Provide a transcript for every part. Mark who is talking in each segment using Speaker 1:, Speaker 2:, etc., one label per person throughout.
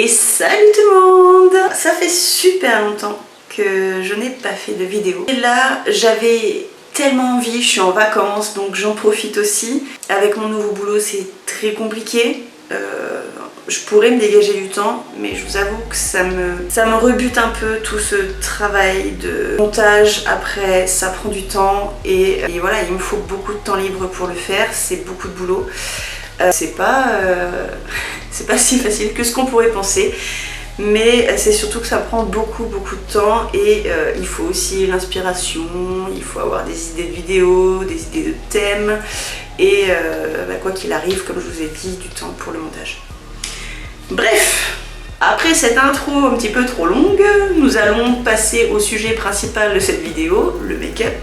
Speaker 1: Et salut tout le monde! Ça fait super longtemps que je n'ai pas fait de vidéo. Et là, j'avais tellement envie, je suis en vacances, donc j'en profite aussi. Avec mon nouveau boulot, c'est très compliqué. Je pourrais me dégager du temps, mais je vous avoue que ça me rebute un peu tout ce travail de montage. Après, ça prend du temps et voilà, il me faut beaucoup de temps libre pour le faire, c'est beaucoup de boulot. C'est pas si facile que ce qu'on pourrait penser, mais c'est surtout que ça prend beaucoup de temps et il faut aussi l'inspiration, il faut avoir des idées de vidéos, des idées de thèmes et quoi qu'il arrive, comme je vous ai dit, du temps pour le montage. Bref, après cette intro un petit peu trop longue, nous allons passer au sujet principal de cette vidéo, le make-up.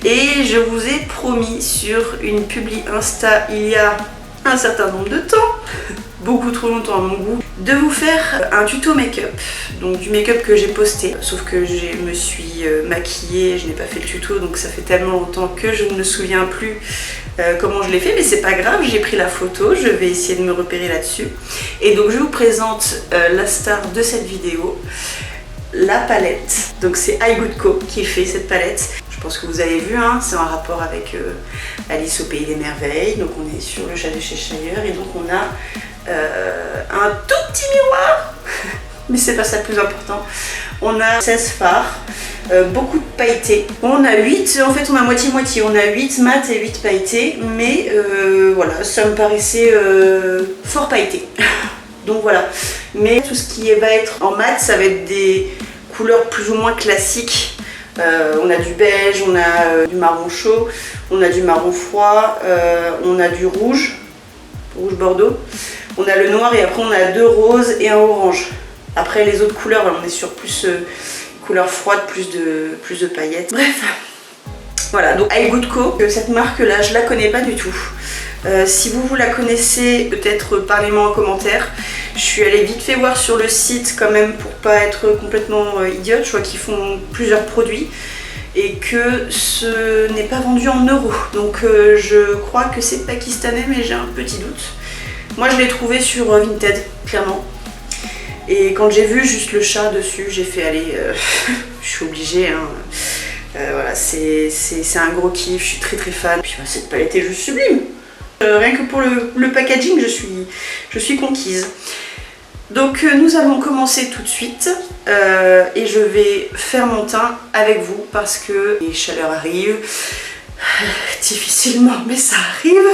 Speaker 1: Et je vous ai promis sur une publi Insta il y a un certain nombre de temps, beaucoup trop longtemps à mon goût, de vous faire un tuto make-up, donc du make-up que j'ai posté, sauf que je me suis maquillée, je n'ai pas fait le tuto, donc ça fait tellement longtemps que je ne me souviens plus comment je l'ai fait, mais c'est pas grave, j'ai pris la photo, je vais essayer de me repérer là-dessus. Et donc je vous présente la star de cette vidéo, la palette. Donc c'est iGoodCo qui fait cette palette. Je pense que vous avez vu, hein, c'est en rapport avec Alice au Pays des Merveilles. Donc on est sur le chat de Cheshire et donc on a un tout petit miroir, mais c'est pas ça le plus important. On a 16 fards, beaucoup de pailletés. On a 8, en fait on a moitié-moitié, on a 8 mat et 8 pailletés, mais voilà, ça me paraissait fort pailleté. Donc voilà, mais tout ce qui va être en mat, ça va être des couleurs plus ou moins classiques. On a du beige, on a du marron chaud, on a du marron froid, on a du rouge bordeaux, on a le noir et après on a 2 roses et un orange. Après les autres couleurs, on est sur plus couleur froide, plus de paillettes. Bref, voilà, donc iGoodCo, cette marque là je la connais pas du tout. Si vous la connaissez, peut-être parlez-moi en commentaire. Je suis allée vite fait voir sur le site quand même pour pas être complètement idiote. Je vois qu'ils font plusieurs produits et que ce n'est pas vendu en euros. Donc je crois que c'est pakistanais, mais j'ai un petit doute. Moi je l'ai trouvé sur Vinted, clairement. Et quand j'ai vu juste le chat dessus, j'ai fait aller, je suis obligée, hein. Voilà, c'est un gros kiff, je suis très fan. Puis cette palette est juste sublime. Rien que pour le packaging, je suis conquise. Donc nous allons commencer tout de suite et je vais faire mon teint avec vous parce que les chaleurs arrivent, difficilement mais ça arrive.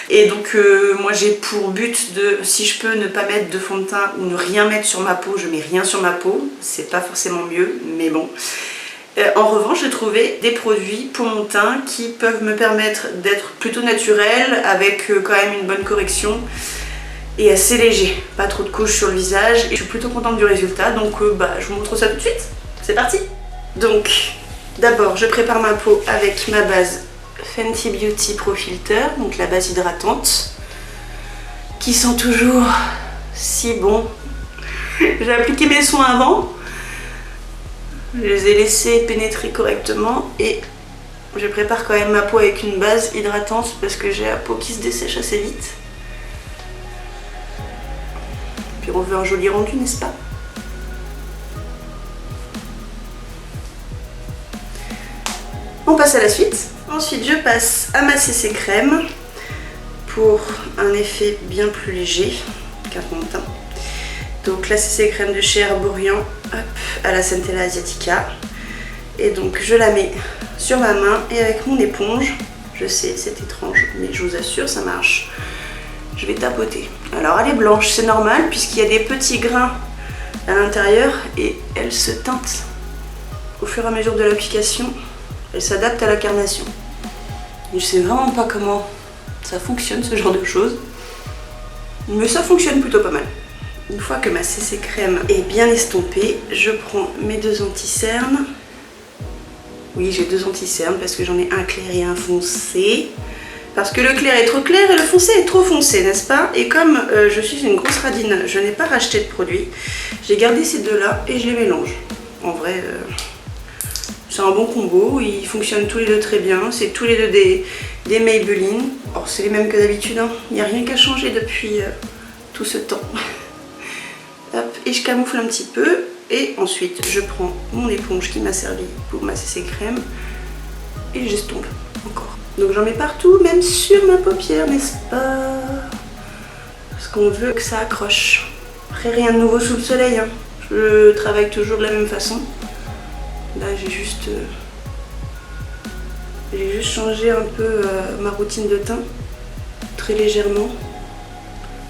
Speaker 1: Et donc moi j'ai pour but de, si je peux ne pas mettre de fond de teint ou ne rien mettre sur ma peau, je mets rien sur ma peau, c'est pas forcément mieux, mais bon. En revanche, j'ai trouvé des produits pour mon teint qui peuvent me permettre d'être plutôt naturelle avec quand même une bonne correction et assez léger. Pas trop de couches sur le visage et je suis plutôt contente du résultat. Donc je vous montre ça tout de suite. C'est parti! Donc d'abord, je prépare ma peau avec ma base Fenty Beauty Pro Filter, donc la base hydratante, qui sent toujours si bon. J'ai appliqué mes soins avant. Je les ai laissés pénétrer correctement et je prépare quand même ma peau avec une base hydratante parce que j'ai la peau qui se dessèche assez vite. Puis on veut un joli rendu, n'est-ce pas? On passe à la suite. Ensuite je passe à ma CC crème pour un effet bien plus léger qu'un fond de teint. Donc la CC crème de chez Herborian, à la Centella Asiatica. Et donc je la mets sur ma main et avec mon éponge, je sais c'est étrange mais je vous assure ça marche, je vais tapoter. Alors elle est blanche, c'est normal puisqu'il y a des petits grains à l'intérieur et elle se teinte au fur et à mesure de l'application, elle s'adapte à la carnation. Je sais vraiment pas comment ça fonctionne ce genre de choses, mais ça fonctionne plutôt pas mal. Une fois que ma CC crème est bien estompée, je prends mes 2 anti-cernes. Oui, j'ai 2 anti-cernes parce que j'en ai un clair et un foncé. Parce que le clair est trop clair et le foncé est trop foncé, n'est-ce pas? Et comme je suis une grosse radine, je n'ai pas racheté de produit. J'ai gardé ces deux-là et je les mélange. En vrai, c'est un bon combo. Ils fonctionnent tous les deux très bien. C'est tous les deux des Maybelline. Oh, c'est les mêmes que d'habitude, hein. Il n'y a rien qu'à changer depuis tout ce temps. et je camoufle un petit peu. Et ensuite, je prends mon éponge qui m'a servi pour masser ces crèmes et j'estompe encore. Donc j'en mets partout, même sur ma paupière, n'est-ce pas? Parce qu'on veut que ça accroche. Après, rien de nouveau sous le soleil, hein. Je travaille toujours de la même façon. Là, j'ai juste changé un peu ma routine de teint, très légèrement,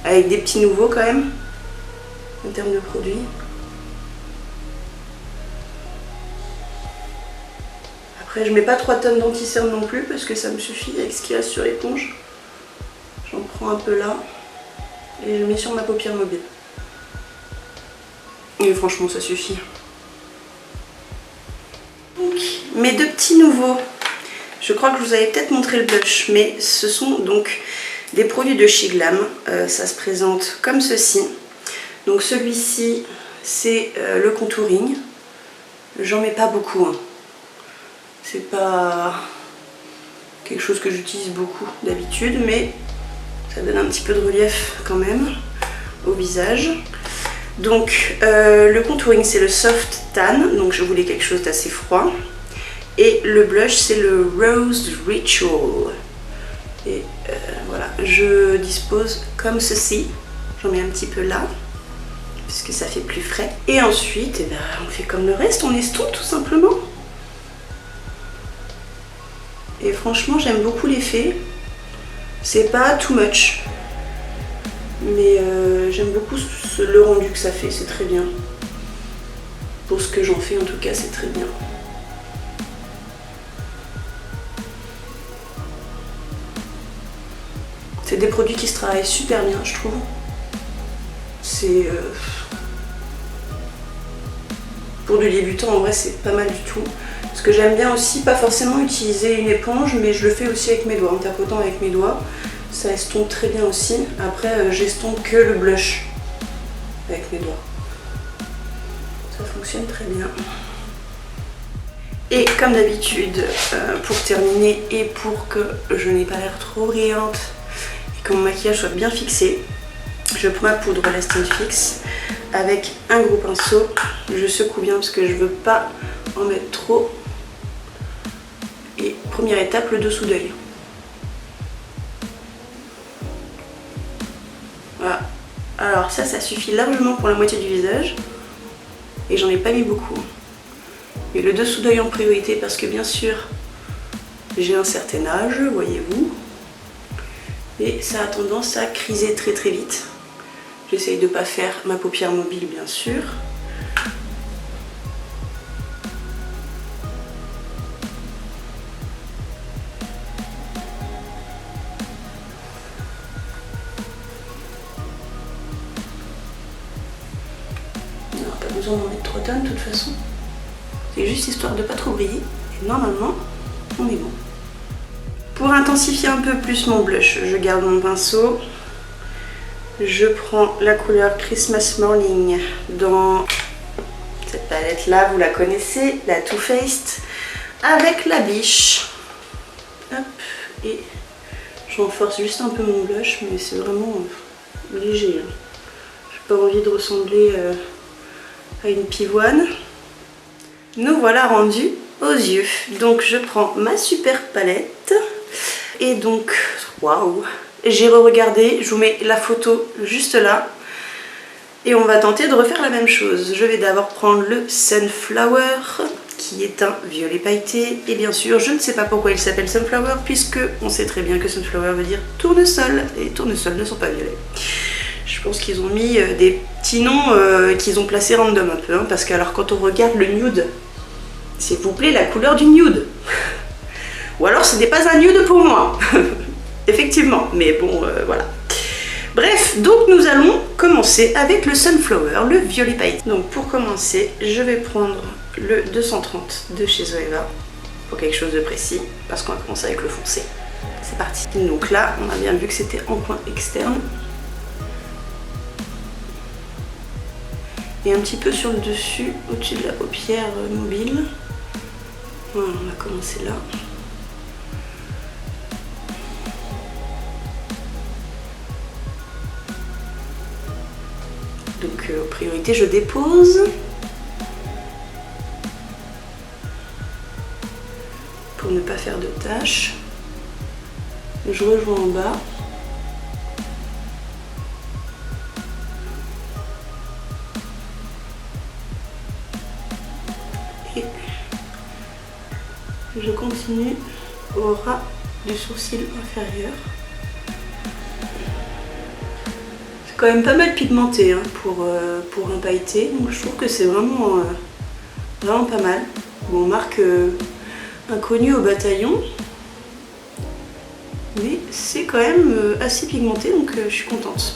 Speaker 1: avec des petits nouveaux quand même, en termes de produits. Après, je mets pas 3 tonnes d'anti-cerne non plus, parce que ça me suffit avec ce qu'il y a sur l'éponge. J'en prends un peu là, et je le mets sur ma paupière mobile. Et franchement, ça suffit. Donc, mes 2 petits nouveaux. Je crois que je vous avais peut-être montré le blush, mais ce sont donc des produits de chez Glam. Ça se présente comme ceci. Donc celui-ci, c'est le contouring. J'en mets pas beaucoup, hein. C'est pas quelque chose que j'utilise beaucoup d'habitude, mais ça donne un petit peu de relief quand même au visage. Donc le contouring, c'est le Soft Tan, donc je voulais quelque chose d'assez froid. Et le blush, c'est le Rose Ritual. Et voilà, je dispose comme ceci. J'en mets un petit peu là, parce que ça fait plus frais. Et ensuite, eh ben, on fait comme le reste, on estompe tout simplement. Et franchement, j'aime beaucoup l'effet. C'est pas too much. Mais j'aime beaucoup le rendu que ça fait, c'est très bien. Pour ce que j'en fais, en tout cas, c'est très bien. C'est des produits qui se travaillent super bien, je trouve. C'est... pour du débutant, en vrai, c'est pas mal du tout. Ce que j'aime bien aussi, pas forcément utiliser une éponge, mais je le fais aussi avec mes doigts, en tapotant avec mes doigts. Ça estompe très bien aussi. Après, j'estompe que le blush avec mes doigts. Ça fonctionne très bien. Et comme d'habitude, pour terminer et pour que je n'ai pas l'air trop brillante et que mon maquillage soit bien fixé, je prends ma poudre Lasting Fix avec un gros pinceau. Je secoue bien parce que je veux pas en mettre trop. Et première étape, le dessous d'œil. Voilà. Alors ça suffit largement pour la moitié du visage. Et j'en ai pas mis beaucoup. Et le dessous d'œil en priorité parce que bien sûr, j'ai un certain âge, voyez-vous. Et ça a tendance à criser très très vite. J'essaye de ne pas faire ma paupière mobile, bien sûr. Pas besoin d'en mettre 3 tonnes de toute façon. C'est juste histoire de pas trop briller. Et normalement, on est bon. Pour intensifier un peu plus mon blush, je garde mon pinceau. Je prends la couleur Christmas Morning dans cette palette là, vous la connaissez, la Too Faced, avec la biche. Hop, et je renforce juste un peu mon blush, mais c'est vraiment léger. J'ai pas envie de ressembler à une pivoine. Nous voilà rendus aux yeux. Donc je prends ma super palette et donc waouh, j'ai re-regardé, je vous mets la photo juste là et on va tenter de refaire la même chose. Je vais d'abord prendre le Sunflower qui est un violet pailleté et bien sûr je ne sais pas pourquoi il s'appelle Sunflower puisque on sait très bien que Sunflower veut dire tournesol et tournesols ne sont pas violets. Je pense qu'ils ont mis des petits noms qu'ils ont placés random un peu hein, parce que alors quand on regarde le nude, s'il vous plaît, la couleur du nude. Ou alors ce n'est pas un nude pour moi. Effectivement, mais bon, voilà. Bref, donc nous allons commencer avec le Sunflower, le violet pailleté. Donc pour commencer, je vais prendre le 230 de chez Zoeva pour quelque chose de précis, parce qu'on va commencer avec le foncé. C'est parti. Donc là, on a bien vu que c'était en coin externe. Et un petit peu sur le dessus, au-dessus de la paupière mobile. Voilà, on va commencer là. Donc en priorité je dépose. Pour ne pas faire de taches. Je rejoins en bas. Et je continue au ras du sourcil inférieur. C'est quand même pas mal pigmenté hein, pour un pailleté, donc je trouve que c'est vraiment pas mal. Bon, marque inconnue au bataillon, mais c'est quand même assez pigmenté, donc je suis contente.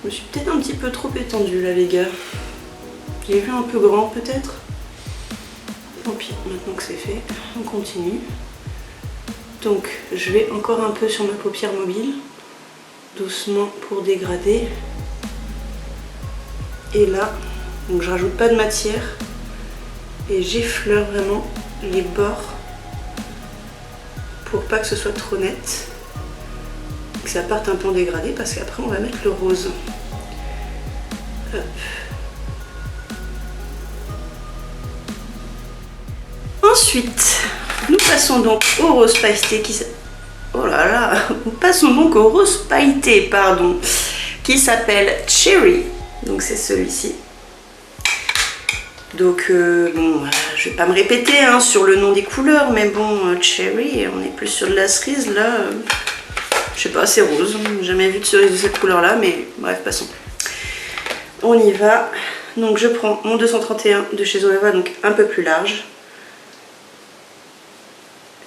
Speaker 1: Je me suis peut-être un petit peu trop étendue là les gars. J'ai vu un peu grand peut-être. Tant pis, maintenant que c'est fait, on continue. Donc je vais encore un peu sur ma paupière mobile, doucement pour dégrader. Et là, donc je rajoute pas de matière et j'effleure vraiment les bords pour pas que ce soit trop net, que ça parte un peu en dégradé parce qu'après on va mettre le rose. Hop. Ensuite, nous passons donc au rose pailleté qui oh là là, nous passons donc au rose pailleté, pardon, qui s'appelle Cherry. Donc c'est celui-ci. Donc bon, je vais pas me répéter hein, sur le nom des couleurs, mais bon, Cherry, on est plus sur de la cerise là. Je sais pas, c'est rose. J'ai jamais vu de cerise de cette couleur-là, mais bref, passons. On y va. Donc je prends mon 231 de chez Zoeva, donc un peu plus large.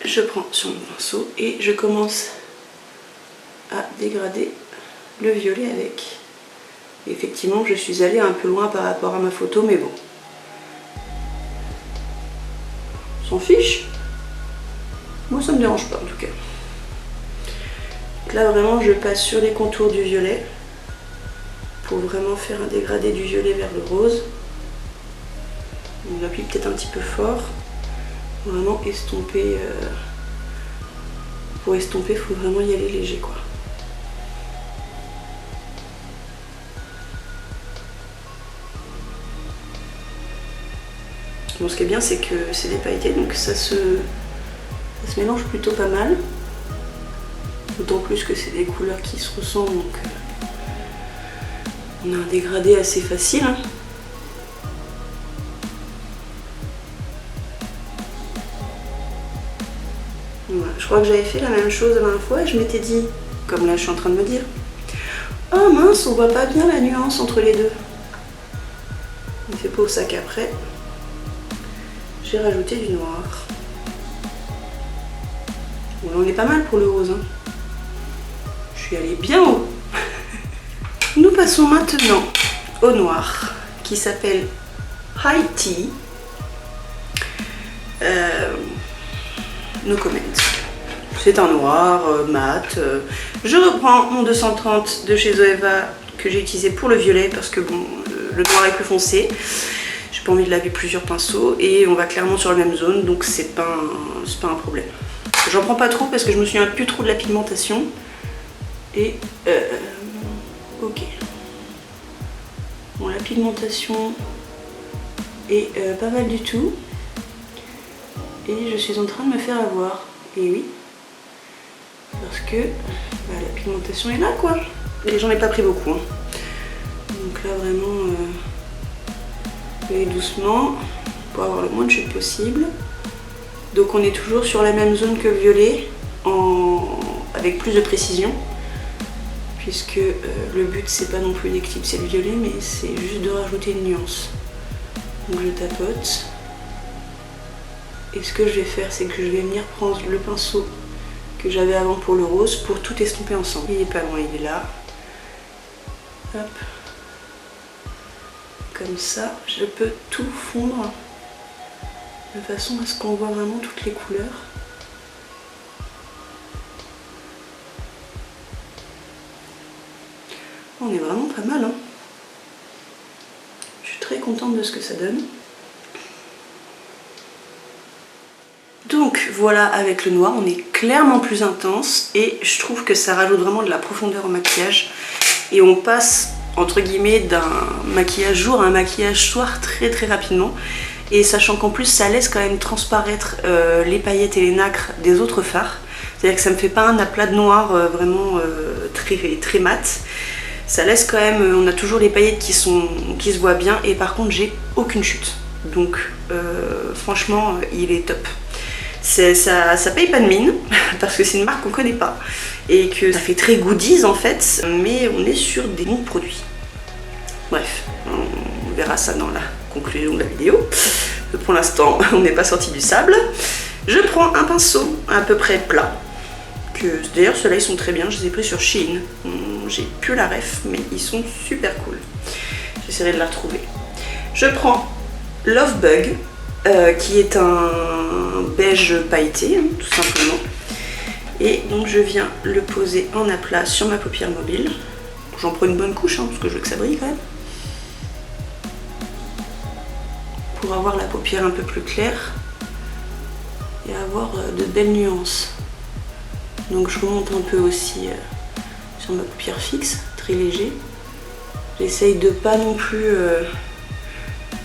Speaker 1: Je prends sur mon pinceau et je commence à dégrader le violet avec. Et effectivement, je suis allée un peu loin par rapport à ma photo, mais bon. On s'en fiche. Moi, ça me dérange pas en tout cas. Donc là, vraiment, je passe sur les contours du violet pour vraiment faire un dégradé du violet vers le rose. On applique peut-être un petit peu fort. Vraiment estomper. Pour estomper, il faut vraiment y aller léger, quoi. Bon, ce qui est bien, c'est que c'est des pailletés, donc ça se mélange plutôt pas mal. D'autant plus que c'est des couleurs qui se ressemblent, donc on a un dégradé assez facile. Hein. Voilà. Je crois que j'avais fait la même chose la dernière fois et je m'étais dit, comme là je suis en train de me dire, oh mince, on voit pas bien la nuance entre les deux. C'est pour ça qu'après, j'ai rajouté du noir. Bon, on est pas mal pour le rose. Hein. Je suis allée bien haut. Nous passons maintenant au noir qui s'appelle High Tea. No comment. C'est un noir mat. Je reprends mon 230 de chez Zoeva que j'ai utilisé pour le violet parce que bon, le noir est plus foncé. J'ai pas envie de laver plusieurs pinceaux et on va clairement sur la même zone, donc c'est pas un problème. J'en prends pas trop parce que je me souviens plus trop de la pigmentation. Et ok. Bon, la pigmentation est pas mal du tout. Et je suis en train de me faire avoir. Et oui. Parce que bah, la pigmentation est là, quoi. Et j'en ai pas pris beaucoup. Hein. Donc là, vraiment, je vais doucement pour avoir le moins de chute possible. Donc on est toujours sur la même zone que le violet, avec plus de précision. Puisque le but, c'est pas non plus d'éclipser le violet, mais c'est juste de rajouter une nuance. Donc je tapote. Et ce que je vais faire, c'est que je vais venir prendre le pinceau que j'avais avant pour le rose pour tout estomper ensemble. Il est pas loin, il est là. Hop. Comme ça, je peux tout fondre de façon à ce qu'on voit vraiment toutes les couleurs. On est vraiment pas mal, hein. Je suis très contente de ce que ça donne. Donc voilà, avec le noir, on est clairement plus intense et je trouve que ça rajoute vraiment de la profondeur au maquillage. Et on passe entre guillemets d'un maquillage jour à un maquillage soir très rapidement. Et sachant qu'en plus ça laisse quand même transparaître les paillettes et les nacres des autres fards. C'est-à-dire que ça me fait pas un aplat de noir vraiment très mat. Ça laisse quand même, on a toujours les paillettes qui se voient bien et par contre j'ai aucune chute. Donc franchement il est top. Ça paye pas de mine parce que c'est une marque qu'on connaît pas et que ça fait très goodies en fait, mais on est sur des bons produits. Bref, on verra ça dans la conclusion de la vidéo. Pour l'instant on n'est pas sorti du sable. Je prends un pinceau à peu près plat. D'ailleurs ceux-là ils sont très bien, je les ai pris sur Shein. J'ai plus la ref mais ils sont super cool. J'essaierai de la retrouver. Je prends Love Bug qui est un beige pailleté tout simplement. Et donc je viens le poser en aplat sur ma paupière mobile. J'en prends une bonne couche parce que je veux que ça brille quand même. Pour avoir la paupière un peu plus claire et avoir de belles nuances. Donc je remonte un peu aussi sur ma paupière fixe, très léger. J'essaye de pas non plus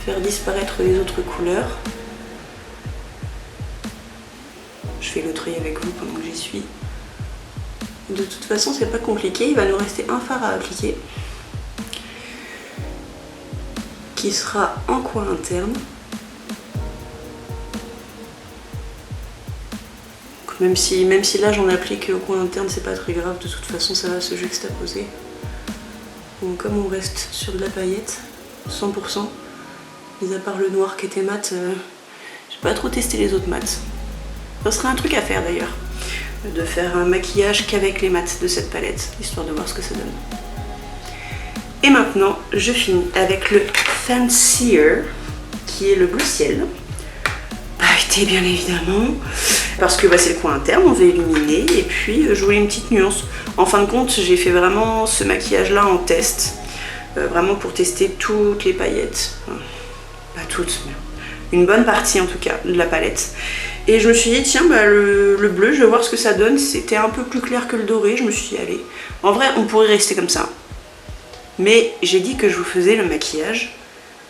Speaker 1: faire disparaître les autres couleurs. Je fais l'autre œil avec vous pendant que j'y suis. De toute façon c'est pas compliqué, il va nous rester un fard à appliquer. Qui sera en coin interne. Même si là j'en applique au coin interne, c'est pas très grave, de toute façon ça va se juxtaposer. Donc comme on reste sur de la paillette, 100%, mis à part le noir qui était mat, j'ai pas trop testé les autres mats. Ça serait un truc à faire d'ailleurs, de faire un maquillage qu'avec les mats de cette palette, histoire de voir ce que ça donne. Et maintenant je finis avec le Fancier, qui est le bleu ciel. Pailleté bien évidemment. Parce que c'est le coin interne, on va illuminer et puis jouer une petite nuance. En fin de compte, j'ai fait vraiment ce maquillage là en test, vraiment pour tester toutes les paillettes, pas toutes, mais une bonne partie en tout cas de la palette. Et je me suis dit tiens le bleu, je vais voir ce que ça donne. C'était un peu plus clair que le doré, je me suis dit allez, en vrai on pourrait rester comme ça. Mais j'ai dit que je vous faisais le maquillage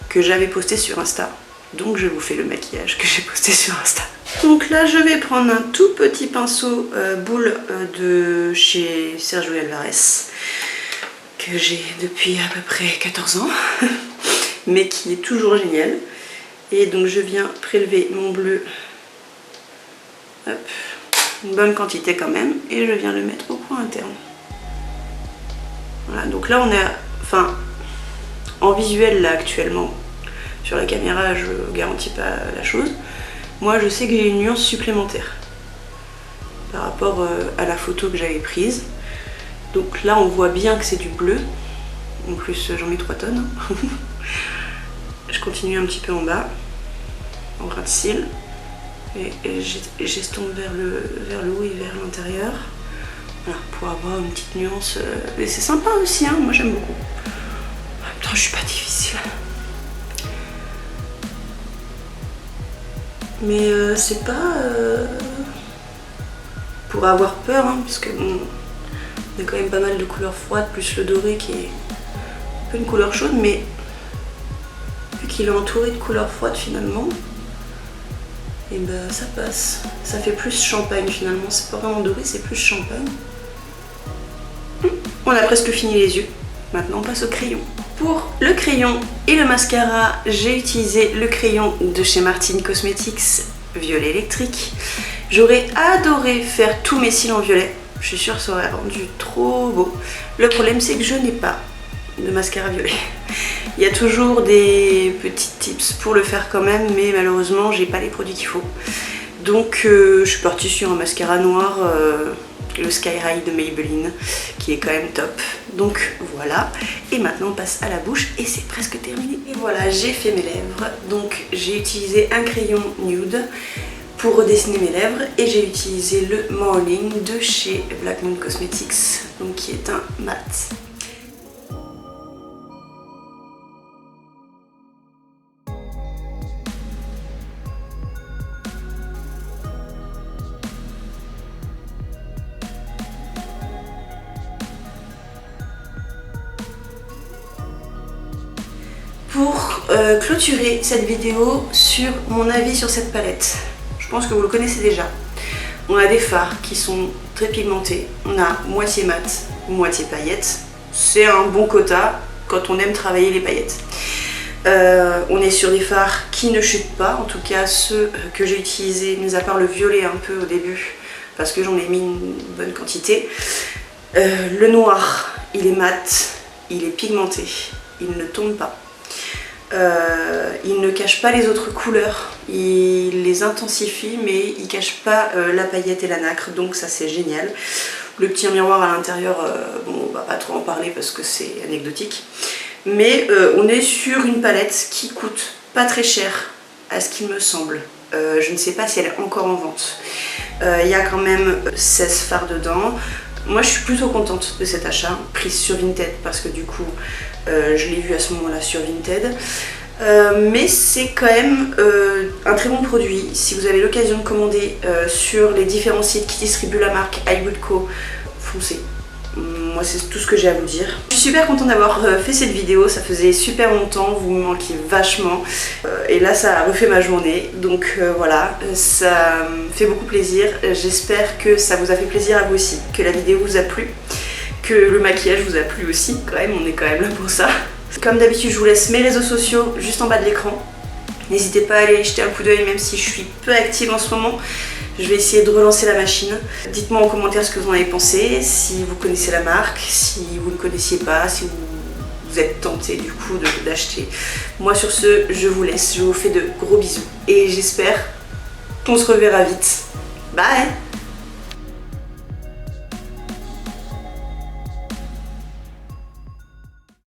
Speaker 1: que j'avais posté sur Insta. Donc je vous fais le maquillage que j'ai posté sur Insta. Donc là je vais prendre un tout petit pinceau boule de chez Sergio Alvarez que j'ai depuis à peu près 14 ans mais qui est toujours génial. Et donc je viens prélever mon bleu, hop, une bonne quantité quand même, et je viens le mettre au coin interne. Voilà, donc là on est en visuel là actuellement. Sur la caméra, je garantis pas la chose. Moi, je sais que j'ai une nuance supplémentaire par rapport à la photo que j'avais prise. Donc là, on voit bien que c'est du bleu. En plus, j'en mets 3 tonnes. Je continue un petit peu en bas, en grain de cils. Et j'estompe vers le haut et vers l'intérieur. Voilà, pour avoir une petite nuance. Mais c'est sympa aussi, hein, moi j'aime beaucoup. En même temps, je suis pas difficile. Mais c'est pas pour avoir peur, hein, parce que bon, on a quand même pas mal de couleurs froides, plus le doré qui est un peu une couleur chaude, mais vu qu'il est entouré de couleurs froides finalement, et ben ça passe. Ça fait plus champagne finalement, c'est pas vraiment doré, c'est plus champagne. On a presque fini les yeux, maintenant on passe au crayon. Pour le crayon et le mascara, j'ai utilisé le crayon de chez Martine Cosmetics, violet électrique. J'aurais adoré faire tous mes cils en violet, je suis sûre que ça aurait rendu trop beau. Le problème c'est que je n'ai pas de mascara violet. Il y a toujours des petits tips pour le faire quand même, mais malheureusement j'ai pas les produits qu'il faut. Donc je suis partie sur un mascara noir, le Sky High de Maybelline, qui est quand même top. Donc voilà, et maintenant on passe à la bouche et c'est presque terminé. Et voilà, j'ai fait mes lèvres. Donc j'ai utilisé un crayon nude pour redessiner mes lèvres et j'ai utilisé le Morning de chez Black Moon Cosmetics, donc qui est un mat. pour clôturer cette vidéo sur mon avis sur cette palette. Je pense que vous le connaissez déjà. On a des fards qui sont très pigmentés, on a moitié mat, moitié paillettes. C'est un bon quota quand on aime travailler les paillettes. On est sur des fards qui ne chutent pas, en tout cas ceux que j'ai utilisés, mis à part le violet un peu au début, parce que j'en ai mis une bonne quantité. Le noir, il est mat, il est pigmenté, il ne tombe pas. Il ne cache pas les autres couleurs, il les intensifie mais il cache pas la paillette et la nacre, donc ça c'est génial. Le petit miroir à l'intérieur, bon on va pas trop en parler parce que c'est anecdotique, mais on est sur une palette qui coûte pas très cher à ce qu'il me semble. Je ne sais pas si elle est encore en vente. Il y a quand même 16 fards dedans. Moi je suis plutôt contente de cet achat, prise sur Vinted parce que du coup je l'ai vu à ce moment-là sur Vinted. Mais c'est quand même un très bon produit. Si vous avez l'occasion de commander sur les différents sites qui distribuent la marque iGoodCo, foncez. Moi c'est tout ce que j'ai à vous dire. Je suis super contente d'avoir fait cette vidéo, ça faisait super longtemps, vous me manquiez vachement. Et là ça a refait ma journée, donc voilà, ça me fait beaucoup plaisir. J'espère que ça vous a fait plaisir à vous aussi, que la vidéo vous a plu, que le maquillage vous a plu aussi, quand même, on est quand même là pour ça. Comme d'habitude je vous laisse mes réseaux sociaux juste en bas de l'écran. N'hésitez pas à aller jeter un coup d'œil même si je suis peu active en ce moment. Je vais essayer de relancer la machine. Dites-moi en commentaire ce que vous en avez pensé, si vous connaissez la marque, si vous ne connaissiez pas, si vous êtes tenté du coup d'acheter. Moi sur ce, je vous laisse, je vous fais de gros bisous et j'espère qu'on se reverra vite. Bye!